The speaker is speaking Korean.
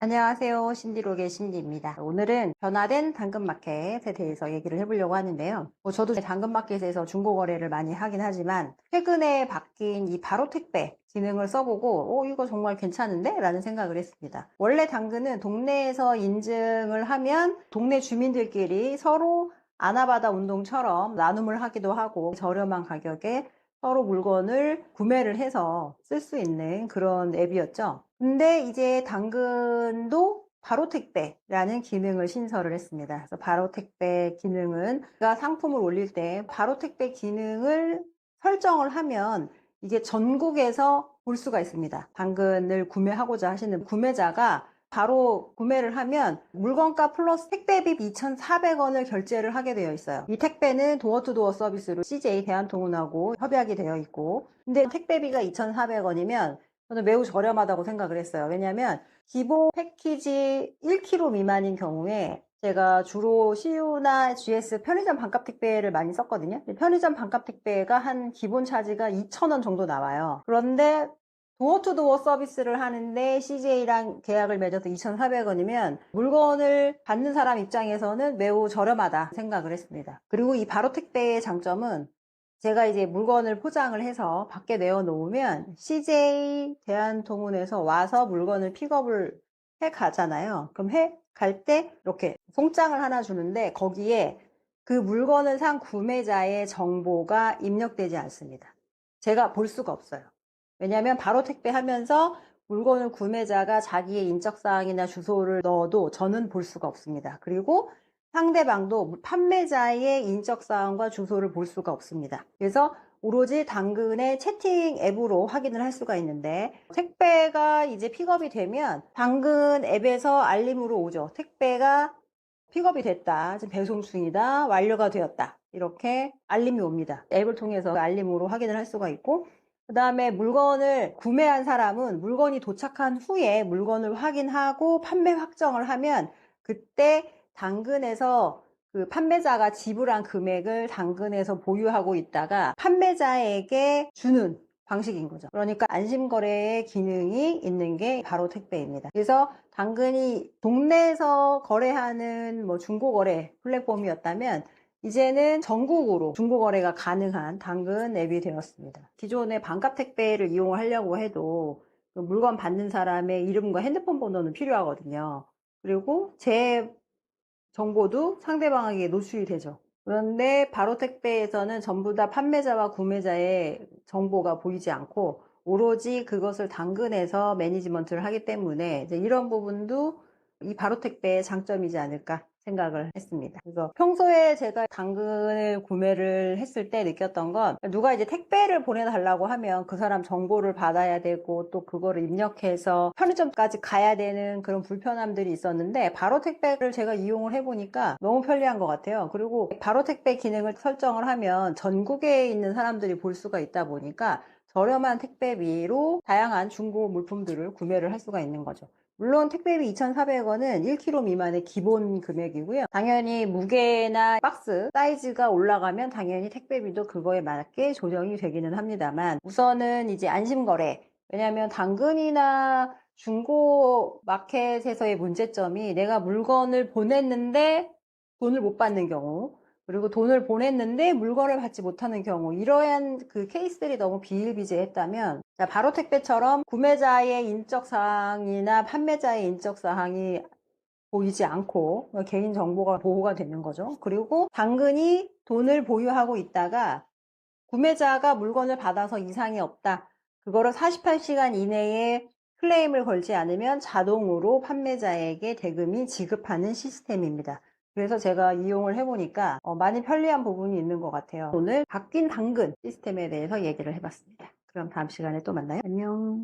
안녕하세요. 신디록의 신디입니다. 오늘은 변화된 당근마켓에 대해서 얘기를 해보려고 하는데요. 저도 당근마켓에서 중고거래를 많이 하긴 하지만 최근에 바뀐 이 바로택배 기능을 써보고 이거 정말 괜찮은데? 라는 생각을 했습니다. 원래 당근은 동네에서 인증을 하면 동네 주민들끼리 서로 아나바다 운동처럼 나눔을 하기도 하고 저렴한 가격에 서로 물건을 구매를 해서 쓸 수 있는 그런 앱이었죠. 근데 이제 당근도 바로택배라는 기능을 신설을 했습니다. 그래서 바로택배 기능은 제가 상품을 올릴 때 바로택배 기능을 설정을 하면 이게 전국에서 볼 수가 있습니다. 당근을 구매하고자 하시는 구매자가 바로 구매를 하면 물건가 플러스 택배비 2,400원을 결제를 하게 되어 있어요. 이 택배는 도어투도어 서비스로 CJ 대한통운하고 협약이 되어 있고, 근데 택배비가 2,400원이면 저는 매우 저렴하다고 생각을 했어요. 왜냐하면 기본 패키지 1kg 미만인 경우에 제가 주로 CU나 GS 편의점 반값 택배를 많이 썼거든요. 편의점 반값 택배가 한 기본 차지가 2,000원 정도 나와요. 그런데 도어투도어 서비스를 하는데 CJ랑 계약을 맺어서 2,400원이면 물건을 받는 사람 입장에서는 매우 저렴하다 생각을 했습니다. 그리고 이 바로 택배의 장점은 제가 이제 물건을 포장을 해서 밖에 내어 놓으면 CJ 대한통운에서 와서 물건을 픽업을 해 가잖아요. 그럼 갈 때 이렇게 송장을 하나 주는데 거기에 그 물건을 산 구매자의 정보가 입력되지 않습니다. 제가 볼 수가 없어요. 왜냐하면 바로 택배하면서 물건을 구매자가 자기의 인적사항이나 주소를 넣어도 저는 볼 수가 없습니다. 그리고 상대방도 판매자의 인적사항과 주소를 볼 수가 없습니다. 그래서 오로지 당근의 채팅 앱으로 확인을 할 수가 있는데 택배가 이제 픽업이 되면 당근 앱에서 알림으로 오죠. 택배가 픽업이 됐다. 지금 배송 중이다. 완료가 되었다. 이렇게 알림이 옵니다. 앱을 통해서 알림으로 확인을 할 수가 있고 그 다음에 물건을 구매한 사람은 물건이 도착한 후에 물건을 확인하고 판매 확정을 하면 그때 당근에서 그 판매자가 지불한 금액을 당근에서 보유하고 있다가 판매자에게 주는 방식인 거죠. 그러니까 안심거래의 기능이 있는 게 바로 택배입니다. 그래서 당근이 동네에서 거래하는 중고거래 플랫폼이었다면 이제는 전국으로 중고거래가 가능한 당근 앱이 되었습니다. 기존의 반값 택배를 이용하려고 해도 그 물건 받는 사람의 이름과 핸드폰 번호는 필요하거든요. 그리고 제 정보도 상대방에게 노출이 되죠. 그런데 바로 택배에서는 전부 다 판매자와 구매자의 정보가 보이지 않고 오로지 그것을 당근에서 매니지먼트를 하기 때문에 이제 이런 부분도 이 바로 택배의 장점이지 않을까 생각을 했습니다. 그래서 평소에 제가 당근을 구매를 했을 때 느꼈던 건 누가 이제 택배를 보내달라고 하면 그 사람 정보를 받아야 되고 또 그거를 입력해서 편의점까지 가야 되는 그런 불편함들이 있었는데 바로 택배를 제가 이용을 해보니까 너무 편리한 것 같아요. 그리고 바로 택배 기능을 설정을 하면 전국에 있는 사람들이 볼 수가 있다 보니까 저렴한 택배비로 다양한 중고 물품들을 구매를 할 수가 있는 거죠. 물론 택배비 2,400원은 1kg 미만의 기본 금액이고요. 당연히 무게나 박스 사이즈가 올라가면 당연히 택배비도 그거에 맞게 조정이 되기는 합니다만 우선은 이제 안심거래, 왜냐하면 당근이나 중고 마켓에서의 문제점이 내가 물건을 보냈는데 돈을 못 받는 경우, 그리고 돈을 보냈는데 물건을 받지 못하는 경우, 이러한 그 케이스들이 너무 비일비재했다면 바로 택배처럼 구매자의 인적사항이나 판매자의 인적사항이 보이지 않고 개인정보가 보호가 되는 거죠. 그리고 당근이 돈을 보유하고 있다가 구매자가 물건을 받아서 이상이 없다. 그거를 48시간 이내에 클레임을 걸지 않으면 자동으로 판매자에게 대금이 지급하는 시스템입니다. 그래서 제가 이용을 해보니까 많이 편리한 부분이 있는 것 같아요. 오늘 바뀐 당근 시스템에 대해서 얘기를 해봤습니다. 그럼 다음 시간에 또 만나요. 안녕.